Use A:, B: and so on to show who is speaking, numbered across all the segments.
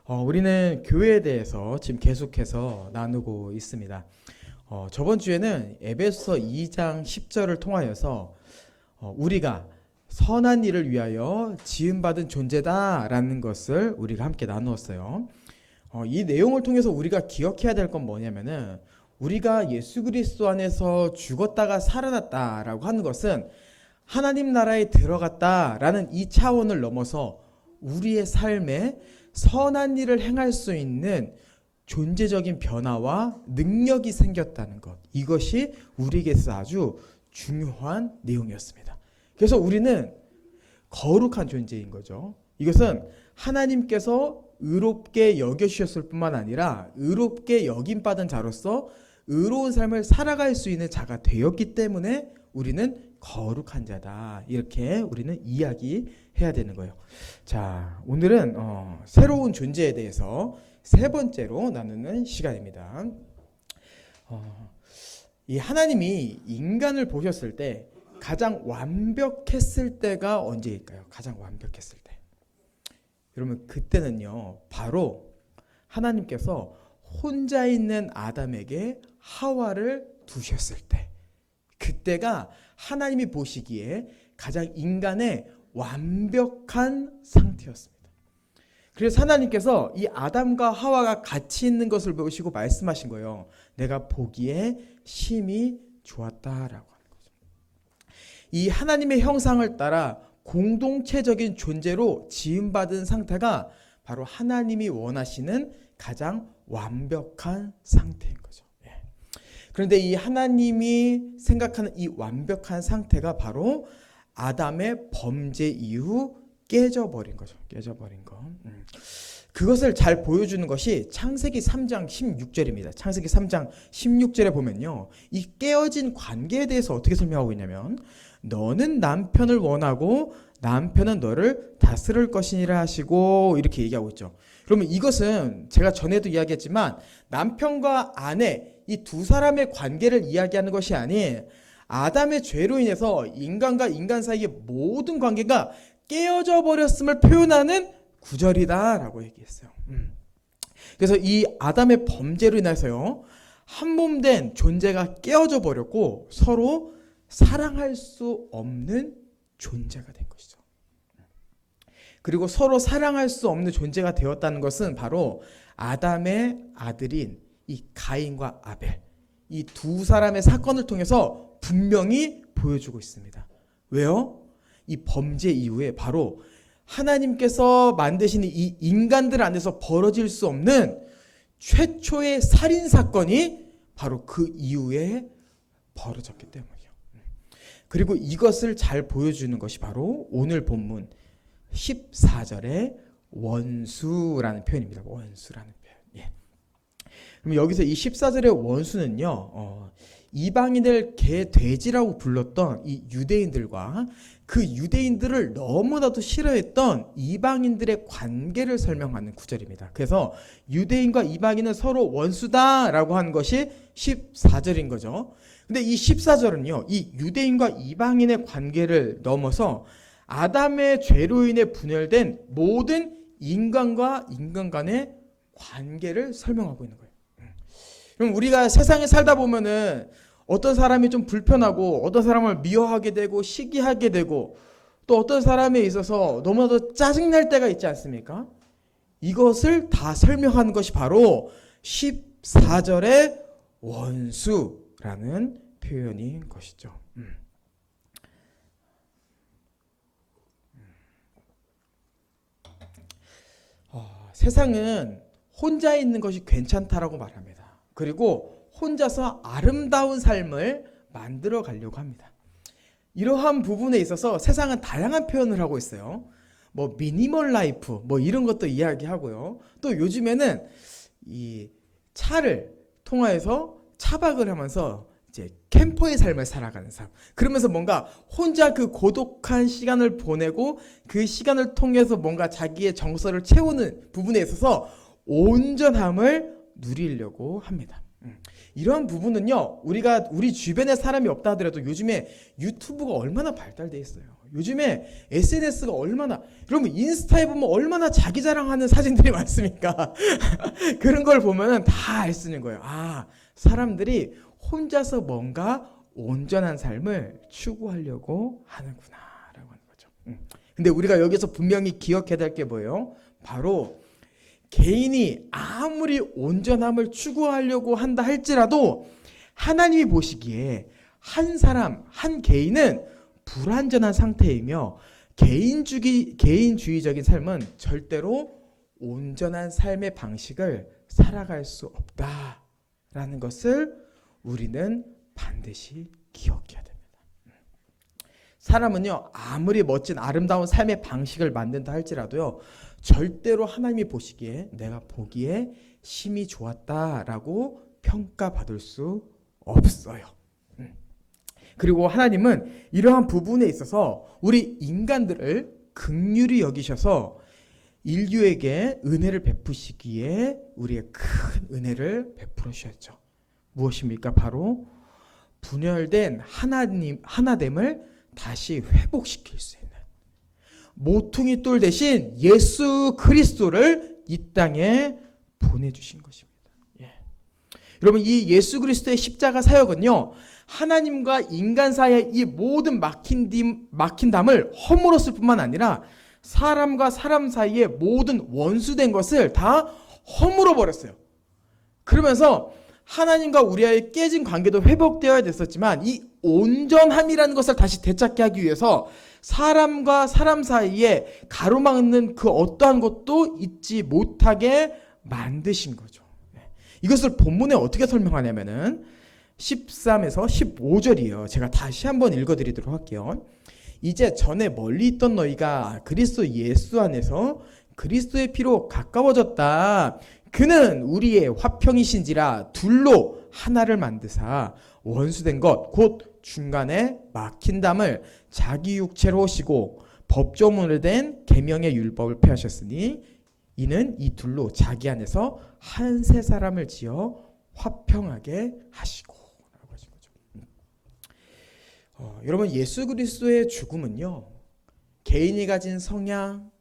A: 우리는 교회에 대해서 지금 계속해서 나누고 있습니다. 저번 주에는 에베소서 2장 10절을 통하여서 우리가 선한 일을 위하여 지음받은 존재다라는 것을 우리가 함께 나누었어요. 이 내용을 통해서 우리가 기억해야 될 건 뭐냐면은 우리가 예수 그리스도 안에서 죽었다가 살아났다라고 하는 것은 하나님 나라에 들어갔다라는 이 차원을 넘어서 우리의 삶에 선한 일을 행할 수 있는 존재적인 변화와 능력이 생겼다는 것, 이것이 우리에게서 아주 중요한 내용이었습니다. 그래서 우리는 거룩한 존재인 거죠. 이것은 하나님께서 의롭게 여겨주셨을 뿐만 아니라 의롭게 여김받은 자로서 의로운 삶을 살아갈 수 있는 자가 되었기 때문에 우리는 거룩한 자다, 이렇게 우리는 이야기해야 되는 거예요. 자, 오늘은 새로운 존재에 대해서 세 번째로 나누는 시간입니다. 이 하나님이 인간을 보셨을 때 가장 완벽했을 때가 언제일까요? 가장 완벽했을 때. 여러분, 그때는요, 바로 하나님께서 혼자 있는 아담에게 하와를 두셨을 때, 그때가 하나님이 보시기에 가장 인간의 완벽한 상태였습니다. 그래서 하나님께서 이 아담과 하와가 같이 있는 것을 보시고 말씀하신 거예요. 내가 보기에 심히 좋았다라고 하는 거죠. 이 하나님의 형상을 따라 공동체적인 존재로 지음받은 상태가 바로 하나님이 원하시는 가장 완벽한 상태인 거죠. 그런데 이 하나님이 생각하는 이 완벽한 상태가 바로 아담의 범죄 이후 깨져버린 거죠. 깨져버린 거. 그것을 잘 보여주는 것이 창세기 3장 16절입니다. 창세기 3장 16절에 보면요, 이 깨어진 관계에 대해서 어떻게 설명하고 있냐면, 너는 남편을 원하고 남편은 너를 다스릴 것이니라 하시고, 이렇게 얘기하고 있죠. 그러면 이것은 제가 전에도 이야기했지만 남편과 아내, 이 두 사람의 관계를 이야기하는 것이 아닌 아담의 죄로 인해서 인간과 인간 사이의 모든 관계가 깨어져 버렸음을 표현하는 구절이다라고 얘기했어요. 그래서 이 아담의 범죄로 인해서요, 한몸된 존재가 깨어져 버렸고 서로 사랑할 수 없는 존재가 된 것이죠. 그리고 서로 사랑할 수 없는 존재가 되었다는 것은 바로 아담의 아들인 이 가인과 아벨, 이 두 사람의 사건을 통해서 분명히 보여주고 있습니다. 왜요? 이 범죄 이후에 바로 하나님께서 만드신 이 인간들 안에서 벌어질 수 없는 최초의 살인 사건이 바로 그 이후에 벌어졌기 때문이에요. 그리고 이것을 잘 보여주는 것이 바로 오늘 본문 14절의 원수라는 표현입니다. 원수라는 표현. 그럼 여기서 이 14절의 원수는요, 이방인을 개 돼지라고 불렀던 이 유대인들과 그 유대인들을 너무나도 싫어했던 이방인들의 관계를 설명하는 구절입니다. 그래서 유대인과 이방인은 서로 원수다라고 하는 것이 14절인 거죠. 근데 이 14절은요, 이 유대인과 이방인의 관계를 넘어서 아담의 죄로 인해 분열된 모든 인간과 인간 간의 관계를 설명하고 있는 거예요. 그럼 우리가 세상에 살다 보면은 어떤 사람이 좀 불편하고 어떤 사람을 미워하게 되고 시기하게 되고 또 어떤 사람에 있어서 너무나도 짜증날 때가 있지 않습니까? 이것을 다 설명하는 것이 바로 14절의 원수라는 표현인 것이죠. 세상은 혼자 있는 것이 괜찮다라고 말합니다. 그리고 혼자서 아름다운 삶을 만들어 가려고 합니다. 이러한 부분에 있어서 세상은 다양한 표현을 하고 있어요. 뭐 미니멀 라이프, 뭐 이런 것도 이야기하고요. 또 요즘에는 이 차를 통하여서 차박을 하면서 이제 캠퍼의 삶을 살아가는 삶. 그러면서 뭔가 혼자 그 고독한 시간을 보내고 그 시간을 통해서 뭔가 자기의 정서를 채우는 부분에 있어서 온전함을 누리려고 합니다. 이러한 부분은요, 우리 주변에 사람이 없다 하더라도 요즘에 유튜브가 얼마나 발달돼 있어요. 요즘에 SNS가 얼마나, 여러분 인스타에 보면 얼마나 자기 자랑하는 사진들이 많습니까? 그런 걸 보면은 다 알 수 있는 거예요. 아, 사람들이 혼자서 뭔가 온전한 삶을 추구하려고 하는구나라고 하는 거죠. 근데 우리가 여기서 분명히 기억해야 될 게 뭐예요? 바로 개인이 아무리 온전함을 추구하려고 한다 할지라도 하나님이 보시기에 한 사람, 한 개인은 불완전한 상태이며 개인주의적인 삶은 절대로 온전한 삶의 방식을 살아갈 수 없다라는 것을 우리는 반드시 기억해야 됩니다. 사람은요, 아무리 멋진 아름다운 삶의 방식을 만든다 할지라도요, 절대로 하나님이 보시기에 내가 보기에 심히 좋았다라고 평가받을 수 없어요. 그리고 하나님은 이러한 부분에 있어서 우리 인간들을 긍휼히 여기셔서 인류에게 은혜를 베푸시기에 우리의 큰 은혜를 베풀어 주셨죠. 무엇입니까? 바로 분열된 하나됨을 다시 회복시킬 수 있는 모퉁이 돌 대신 예수 그리스도를 이 땅에 보내주신 것입니다. 예. 여러분, 이 예수 그리스도의 십자가 사역은요, 하나님과 인간 사이의 이 모든 막힌담을 허물었을 뿐만 아니라 사람과 사람 사이의 모든 원수된 것을 다 허물어 버렸어요. 그러면서 하나님과 우리와의 깨진 관계도 회복되어야 됐었지만 이 온전함이라는 것을 다시 되찾게 하기 위해서 사람과 사람 사이에 가로막는 그 어떠한 것도 잊지 못하게 만드신 거죠. 이것을 본문에 어떻게 설명하냐면은 13에서 15절이에요. 제가 다시 한번 읽어드리도록 할게요. 이제 전에 멀리 있던 너희가 그리스도 예수 안에서 그리스도의 피로 가까워졌다. 그는 우리의 화평이신지라 둘로 하나를 만드사 원수된 것 곧 중간에 막힌 담을 자기 육체로 오시고 법조문으로 된 계명의 율법을 폐하셨으니 이는 이 둘로 자기 안에서 한 세 사람을 지어 화평하게 하시고 라고 하신 거죠. 여러분, 예수 그리스도의 죽음은요, 개인이 가진 성향,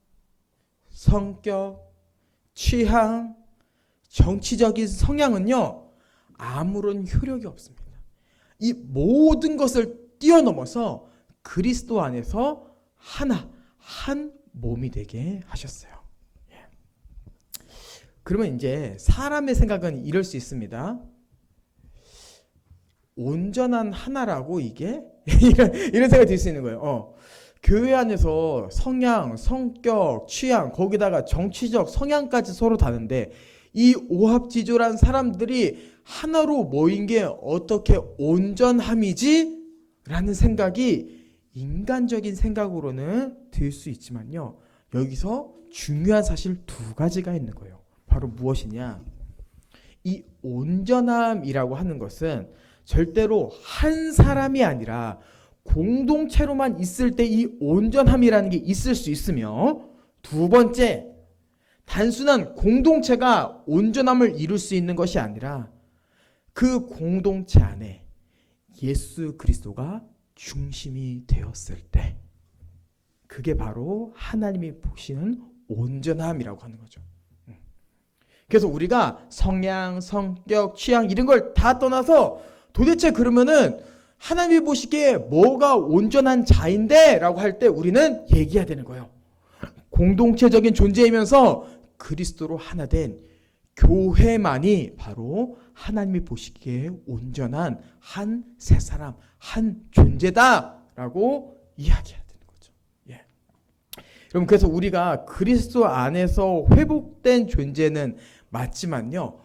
A: 성격, 취향, 정치적인 성향은요, 아무런 효력이 없습니다. 이 모든 것을 뛰어넘어서 그리스도 안에서 한 몸이 되게 하셨어요. 그러면 이제 사람의 생각은 이럴 수 있습니다. 온전한 하나라고 이게? 이런 생각이 들 수 있는 거예요. 교회 안에서 성향, 성격, 취향, 거기다가 정치적 성향까지 서로 다른데 이 오합지졸한 사람들이 하나로 모인 게 어떻게 온전함이지? 라는 생각이 인간적인 생각으로는 들 수 있지만요, 여기서 중요한 사실 두 가지가 있는 거예요. 바로 무엇이냐? 이 온전함이라고 하는 것은 절대로 한 사람이 아니라 공동체로만 있을 때 이 온전함이라는 게 있을 수 있으며, 두 번째, 단순한 공동체가 온전함을 이룰 수 있는 것이 아니라 그 공동체 안에 예수 그리스도가 중심이 되었을 때, 그게 바로 하나님이 보시는 온전함이라고 하는 거죠. 그래서 우리가 성향, 성격, 취향 이런 걸 다 떠나서 도대체 그러면은 하나님이 보시기에 뭐가 온전한 자인데? 라고 할 때 우리는 얘기해야 되는 거예요. 공동체적인 존재이면서 그리스도로 하나 된 교회만이 바로 하나님이 보시기에 온전한 한 세 사람, 한 존재다라고 이야기해야 되는 거죠. 예. 여러분, 그래서 우리가 그리스도 안에서 회복된 존재는 맞지만요,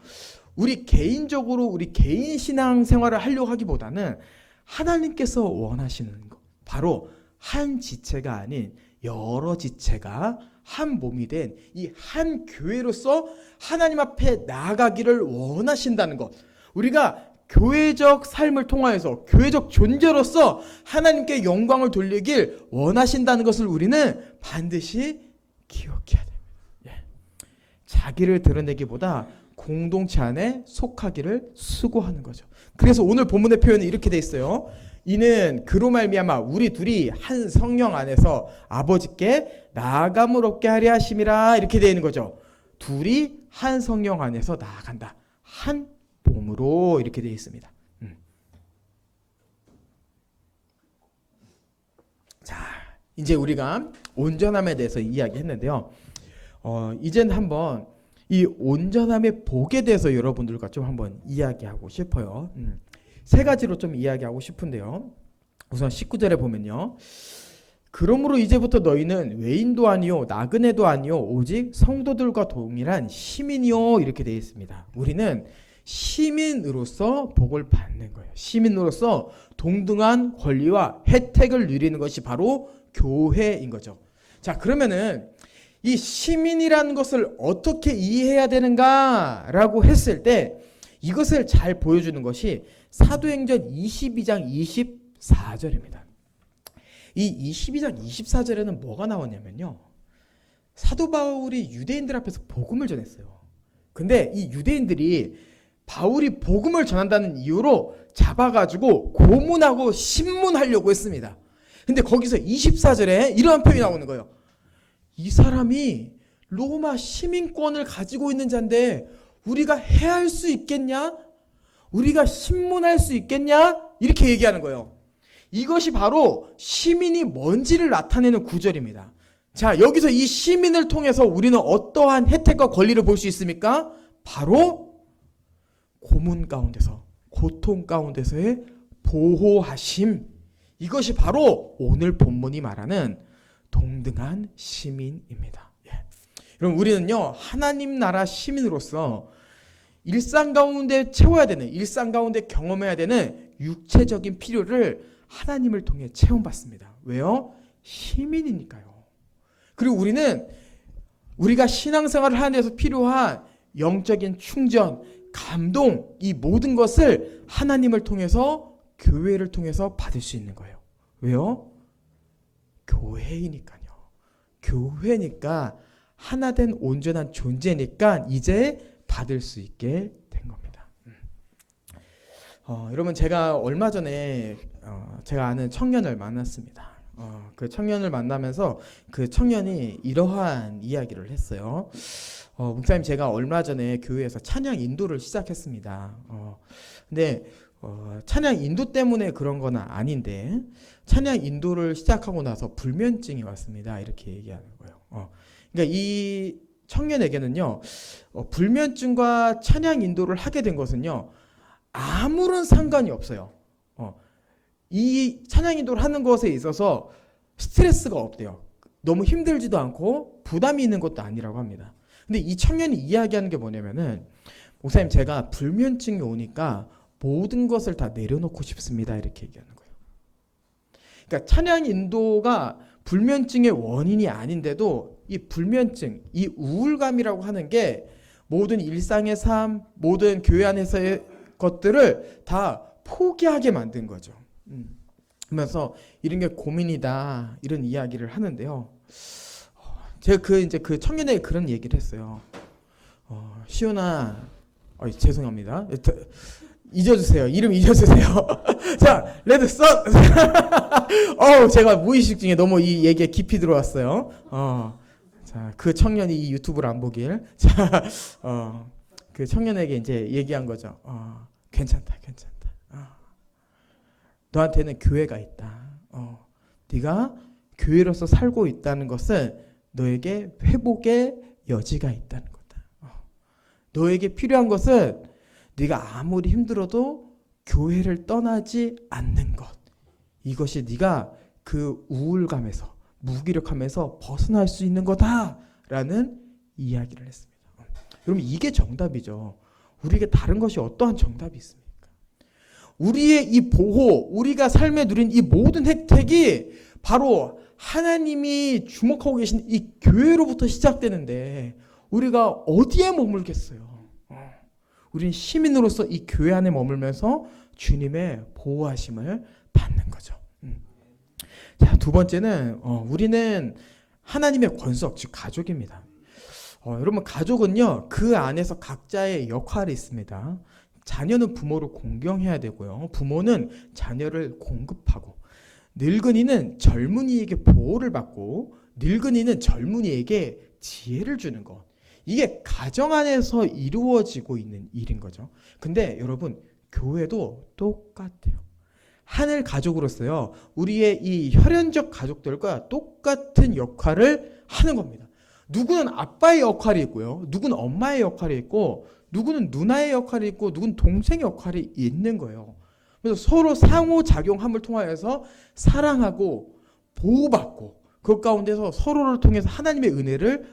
A: 우리 개인적으로 우리 개인 신앙 생활을 하려고 하기보다는 하나님께서 원하시는 것, 바로 한 지체가 아닌 여러 지체가 한 몸이 된 이 한 교회로서 하나님 앞에 나아가기를 원하신다는 것, 우리가 교회적 삶을 통하여서 교회적 존재로서 하나님께 영광을 돌리길 원하신다는 것을 우리는 반드시 기억해야 됩니다. 예. 자기를 드러내기보다 공동체 안에 속하기를 수고하는 거죠. 그래서 오늘 본문의 표현은 이렇게 돼 있어요. 이는 그로 말미암아 우리 둘이 한 성령 안에서 아버지께 나아감을 얻게 하려 하심이라, 이렇게 되어 있는 거죠. 둘이 한 성령 안에서 나아간다. 한 몸으로, 이렇게 되어 있습니다. 자, 이제 우리가 온전함에 대해서 이야기했는데요. 이제는 한번 이 온전함의 복에 대해서 여러분들과 좀 한번 이야기하고 싶어요. 세 가지로 좀 이야기하고 싶은데요. 우선 19절에 보면요. 그러므로 이제부터 너희는 외인도 아니요 나그네도 아니요 오직 성도들과 동일한 시민이요, 이렇게 되어 있습니다. 우리는 시민으로서 복을 받는 거예요. 시민으로서 동등한 권리와 혜택을 누리는 것이 바로 교회인 거죠. 자, 그러면은 이 시민이라는 것을 어떻게 이해해야 되는가라고 했을 때 이것을 잘 보여주는 것이 사도행전 22장 24절입니다. 이 22장 24절에는 뭐가 나오냐면요. 사도 바울이 유대인들 앞에서 복음을 전했어요. 근데 이 유대인들이 바울이 복음을 전한다는 이유로 잡아가지고 고문하고 신문하려고 했습니다. 근데 거기서 24절에 이러한 표현이 나오는 거예요. 이 사람이 로마 시민권을 가지고 있는 자인데 우리가 해할 수 있겠냐? 우리가 신문할 수 있겠냐? 이렇게 얘기하는 거예요. 이것이 바로 시민이 뭔지를 나타내는 구절입니다. 자, 여기서 이 시민을 통해서 우리는 어떠한 혜택과 권리를 볼 수 있습니까? 바로 고문 가운데서, 고통 가운데서의 보호하심. 이것이 바로 오늘 본문이 말하는 동등한 시민입니다. 예. 그럼 우리는요, 하나님 나라 시민으로서 일상 가운데 채워야 되는, 일상 가운데 경험해야 되는 육체적인 필요를 하나님을 통해 체험받습니다. 왜요? 시민이니까요. 그리고 우리는 우리가 신앙생활을 하는 데서 필요한 영적인 충전, 감동, 이 모든 것을 하나님을 통해서, 교회를 통해서 받을 수 있는 거예요. 왜요? 교회이니까요. 교회니까, 하나된 온전한 존재니까 이제 받을 수 있게 된 겁니다. 여러분, 제가 얼마 전에 제가 아는 청년을 만났습니다. 그 청년을 만나면서 그 청년이 이러한 이야기를 했어요. 목사님, 제가 얼마 전에 교회에서 찬양 인도를 시작했습니다. 근데 찬양 인도 때문에 그런 건 아닌데 찬양 인도를 시작하고 나서 불면증이 왔습니다. 이렇게 얘기하는 거예요. 그러니까 이 청년에게는요, 불면증과 찬양 인도를 하게 된 것은요, 아무런 상관이 없어요. 이 찬양 인도를 하는 것에 있어서 스트레스가 없대요. 너무 힘들지도 않고 부담이 있는 것도 아니라고 합니다. 근데 이 청년이 이야기하는 게 뭐냐면은, 목사님, 제가 불면증이 오니까 모든 것을 다 내려놓고 싶습니다. 이렇게 얘기하는 거예요. 그러니까 찬양 인도가 불면증의 원인이 아닌데도 이 불면증, 이 우울감이라고 하는 게 모든 일상의 삶, 모든 교회 안에서의 것들을 다 포기하게 만든 거죠. 그러면서 이런 게 고민이다, 이런 이야기를 하는데요. 제가 그 청년에게 그런 얘기를 했어요. 시온아, 죄송합니다. 잊어주세요. 이름 잊어주세요. 자, 레드 썬. 제가 무의식 중에 너무 이 얘기에 깊이 들어왔어요. 자, 그 청년이 이 유튜브를 안 보길. 자, 그 청년에게 이제 얘기한 거죠. 괜찮다. 너한테는 교회가 있다. 네가 교회로서 살고 있다는 것은 너에게 회복의 여지가 있다는 거다. 너에게 필요한 것은 네가 아무리 힘들어도 교회를 떠나지 않는 것. 이것이 네가 그 우울감에서, 무기력함에서 벗어날 수 있는 거다라는 이야기를 했습니다. 여러분, 이게 정답이죠. 우리에게 다른 것이 어떠한 정답이 있습니까? 우리의 이 보호, 우리가 삶에 누린 이 모든 혜택이 바로 하나님이 주목하고 계신 이 교회로부터 시작되는데 우리가 어디에 머물겠어요? 우리는 시민으로서 이 교회 안에 머물면서 주님의 보호하심을 받는 거죠. 자, 두 번째는 우리는 하나님의 권속, 즉 가족입니다. 여러분 가족은요 그 안에서 각자의 역할이 있습니다. 자녀는 부모를 공경해야 되고요. 부모는 자녀를 공급하고 늙은이는 젊은이에게 보호를 받고 늙은이는 젊은이에게 지혜를 주는 것. 이게 가정 안에서 이루어지고 있는 일인 거죠. 근데 여러분 교회도 똑같아요. 하늘 가족으로서요 우리의 이 혈연적 가족들과 똑같은 역할을 하는 겁니다. 누구는 아빠의 역할이 있고요. 누구는 엄마의 역할이 있고 누구는 누나의 역할이 있고 누구는 동생의 역할이 있는 거예요. 그래서 서로 상호작용함을 통하여서 사랑하고 보호받고 그 가운데서 서로를 통해서 하나님의 은혜를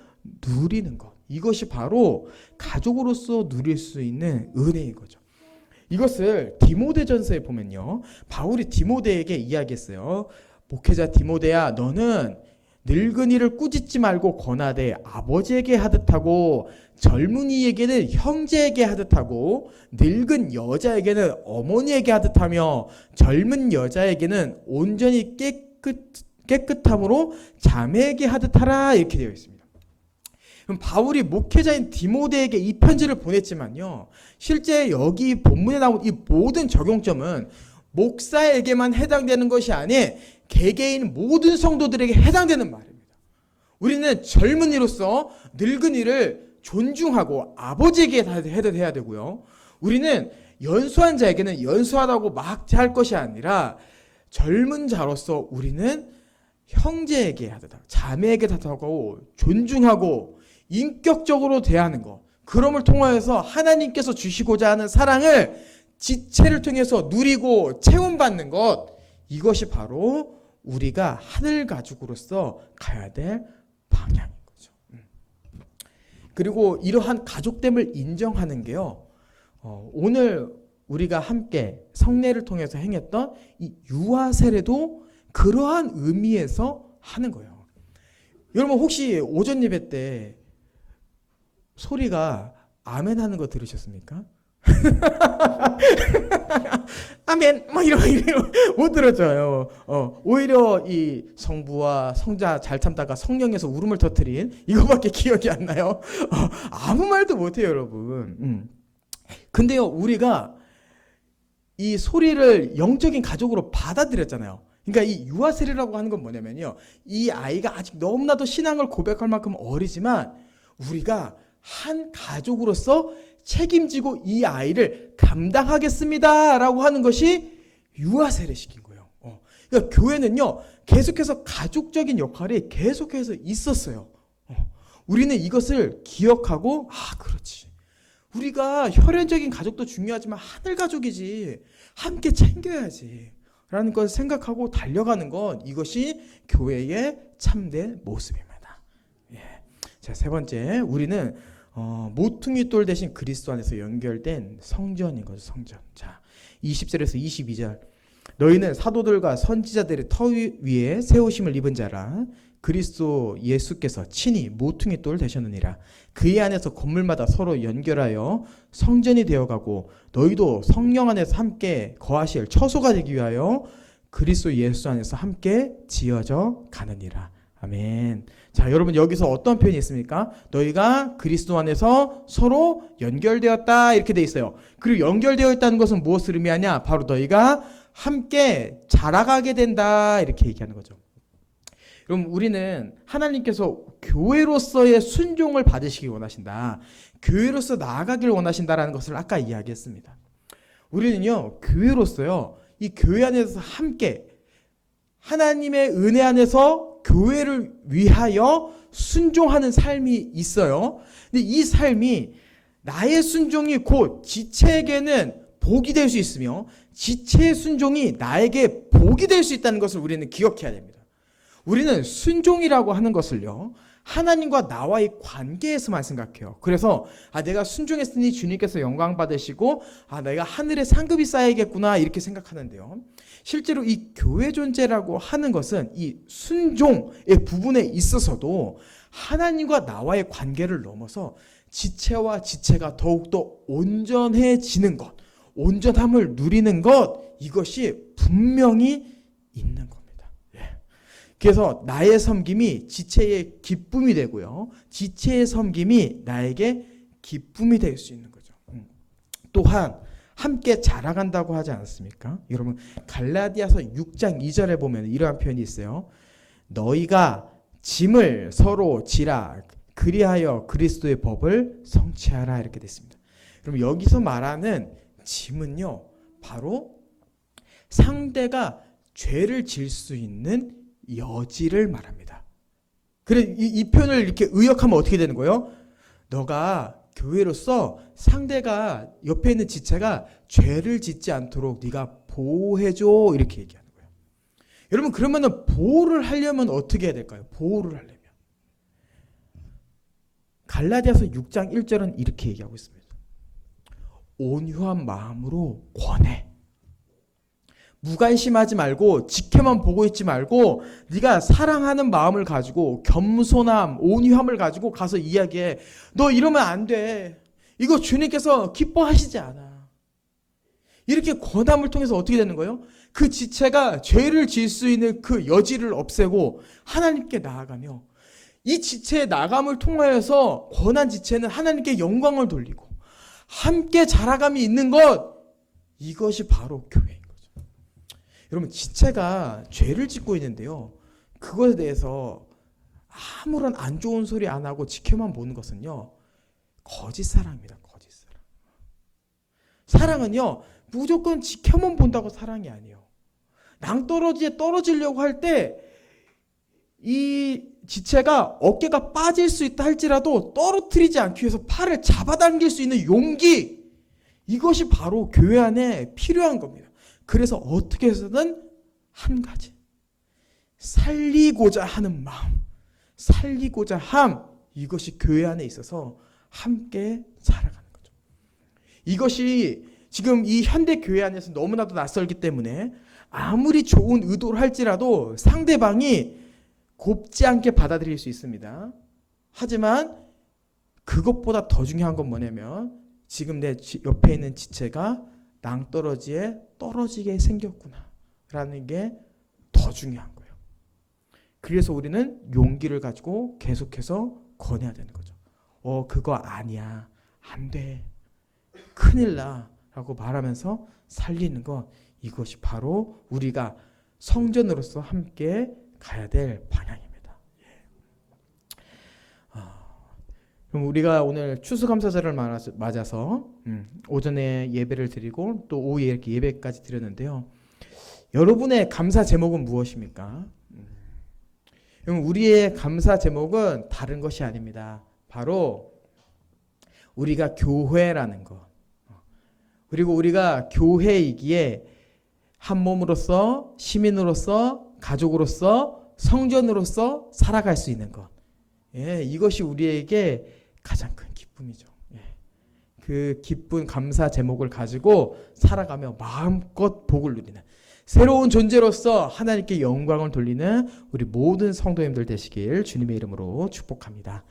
A: 누리는 것. 이것이 바로 가족으로서 누릴 수 있는 은혜인 거죠. 이것을 디모데전서에 보면요. 바울이 디모데에게 이야기했어요. 목회자 디모데야 너는 늙은이를 꾸짖지 말고 권하되 아버지에게 하듯 하고 젊은이에게는 형제에게 하듯 하고 늙은 여자에게는 어머니에게 하듯 하며 젊은 여자에게는 온전히 깨끗함으로 자매에게 하듯 하라 이렇게 되어 있습니다. 그럼 바울이 목회자인 디모데에게 이 편지를 보냈지만요. 실제 여기 본문에 나온 이 모든 적용점은 목사에게만 해당되는 것이 아닌 개개인 모든 성도들에게 해당되는 말입니다. 우리는 젊은이로서 늙은이를 존중하고 아버지에게 해야 되고요. 우리는 연수한 자에게는 연수하다고 막 할 것이 아니라 젊은 자로서 우리는 형제에게 하듯 하고 자매에게 하고 존중하고 인격적으로 대하는 것. 그럼을 통하여서 하나님께서 주시고자 하는 사랑을 지체를 통해서 누리고 체험받는 것. 이것이 바로 우리가 하늘 가족으로서 가야 될 방향인 거죠. 그리고 이러한 가족됨을 인정하는 게요. 오늘 우리가 함께 성례를 통해서 행했던 이 유아 세례도 그러한 의미에서 하는 거예요. 여러분 혹시 오전 예배 때 소리가 아멘 하는 거 들으셨습니까? 아멘 막 이러고 못 들었죠. 오히려 이 성부와 성자 잘 참다가 성령에서 울음을 터뜨린 이거밖에 기억이 안 나요. 아무 말도 못해요 여러분. 근데요 우리가 이 소리를 영적인 가족으로 받아들였잖아요. 그러니까 이 유아 세례라고 하는 건 뭐냐면요, 이 아이가 아직 너무나도 신앙을 고백할 만큼 어리지만 우리가 한 가족으로서 책임지고 이 아이를 감당하겠습니다라고 하는 것이 유아 세례식인 거예요. 그러니까 교회는요 계속해서 가족적인 역할이 계속해서 있었어요. 우리는 이것을 기억하고 그렇지. 우리가 혈연적인 가족도 중요하지만 하늘 가족이지. 함께 챙겨야지. 라는 것을 생각하고 달려가는 것, 이것이 교회의 참된 모습입니다. 자, 세 번째, 우리는 모퉁이 돌 대신 그리스도 안에서 연결된 성전인 거죠. 성전. 자, 20절에서 22절. 너희는 사도들과 선지자들의 터 위에 세우심을 입은 자라. 그리스도 예수께서 친히 모퉁이 돌 되셨느니라. 그의 안에서 건물마다 서로 연결하여 성전이 되어가고 너희도 성령 안에서 함께 거하실 처소가 되기 위하여 그리스도 예수 안에서 함께 지어져 가느니라. 아멘. 자, 여러분 여기서 어떤 표현이 있습니까? 너희가 그리스도 안에서 서로 연결되었다 이렇게 돼 있어요. 그리고 연결되어 있다는 것은 무엇을 의미하냐? 바로 너희가 함께 자라가게 된다 이렇게 얘기하는 거죠. 여러분 우리는 하나님께서 교회로서의 순종을 받으시기 원하신다. 교회로서 나아가길 원하신다라는 것을 아까 이야기했습니다. 우리는요 교회로서요 이 교회 안에서 함께 하나님의 은혜 안에서 교회를 위하여 순종하는 삶이 있어요. 근데 이 삶이 나의 순종이 곧 지체에게는 복이 될 수 있으며 지체의 순종이 나에게 복이 될 수 있다는 것을 우리는 기억해야 됩니다. 우리는 순종이라고 하는 것을요 하나님과 나와의 관계에서만 생각해요. 그래서 내가 순종했으니 주님께서 영광 받으시고 내가 하늘에 상급이 쌓이겠구나 이렇게 생각하는데요, 실제로 이 교회 존재라고 하는 것은 이 순종의 부분에 있어서도 하나님과 나와의 관계를 넘어서 지체와 지체가 더욱더 온전해지는 것, 온전함을 누리는 것, 이것이 분명히 있는 겁니다. 그래서 나의 섬김이 지체의 기쁨이 되고요. 지체의 섬김이 나에게 기쁨이 될 수 있는 거죠. 또한 함께 자라간다고 하지 않았습니까? 여러분 갈라디아서 6장 2절에 보면 이러한 표현이 있어요. 너희가 짐을 서로 지라 그리하여 그리스도의 법을 성취하라 이렇게 됐습니다. 그럼 여기서 말하는 짐은요, 바로 상대가 죄를 질 수 있는 여지를 말합니다. 그래 이 표현을 이렇게 의역하면 어떻게 되는 거예요? 너가 교회로서 상대가 옆에 있는 지체가 죄를 짓지 않도록 네가 보호해줘 이렇게 얘기하는 거예요. 여러분 그러면은 보호를 하려면 어떻게 해야 될까요? 보호를 하려면 갈라디아서 6장 1절은 이렇게 얘기하고 있습니다. 온유한 마음으로 권해. 무관심하지 말고 지켜만 보고 있지 말고 네가 사랑하는 마음을 가지고 겸손함, 온유함을 가지고 가서 이야기해. 너 이러면 안 돼. 이거 주님께서 기뻐하시지 않아. 이렇게 권함을 통해서 어떻게 되는 거예요? 그 지체가 죄를 지을 수 있는 그 여지를 없애고 하나님께 나아가며 이 지체의 나감을 통하여서 권한 지체는 하나님께 영광을 돌리고 함께 자라감이 있는 것, 이것이 바로 교회인 거죠. 여러분 지체가 죄를 짓고 있는데요, 그것에 대해서 아무런 안 좋은 소리 안 하고 지켜만 보는 것은요 거짓 사랑입니다. 거짓 사랑. 사랑은요 무조건 지켜만 본다고 사랑이 아니에요. 낭떠러지에 떨어지려고 할 때 이 지체가 어깨가 빠질 수 있다 할지라도 떨어뜨리지 않기 위해서 팔을 잡아당길 수 있는 용기, 이것이 바로 교회 안에 필요한 겁니다. 그래서 어떻게 해서든 한 가지, 살리고자 하는 마음, 살리고자 함, 이것이 교회 안에 있어서 함께 살아가는 거죠. 이것이 지금 이 현대 교회 안에서 너무나도 낯설기 때문에 아무리 좋은 의도를 할지라도 상대방이 곱지 않게 받아들일 수 있습니다. 하지만 그것보다 더 중요한 건 뭐냐면 지금 내 옆에 있는 지체가 낭떠러지에 떨어지게 생겼구나 라는 게 더 중요한 거예요. 그래서 우리는 용기를 가지고 계속해서 권해야 되는 거죠. 그거 아니야, 안 돼, 큰일 나 라고 말하면서 살리는 것, 이것이 바로 우리가 성전으로서 함께 가야 될 방향입니다. 그럼 우리가 오늘 추수감사절을 맞아서 오전에 예배를 드리고 또 오후에 이렇게 예배까지 드렸는데요. 여러분의 감사 제목은 무엇입니까? 우리의 감사 제목은 다른 것이 아닙니다. 바로 우리가 교회라는 것, 그리고 우리가 교회이기에 한 몸으로서, 시민으로서, 가족으로서, 성전으로서 살아갈 수 있는 것, 이것이 우리에게 가장 큰 기쁨이죠. 그 기쁜 감사 제목을 가지고 살아가며 마음껏 복을 누리는 새로운 존재로서 하나님께 영광을 돌리는 우리 모든 성도님들 되시길 주님의 이름으로 축복합니다.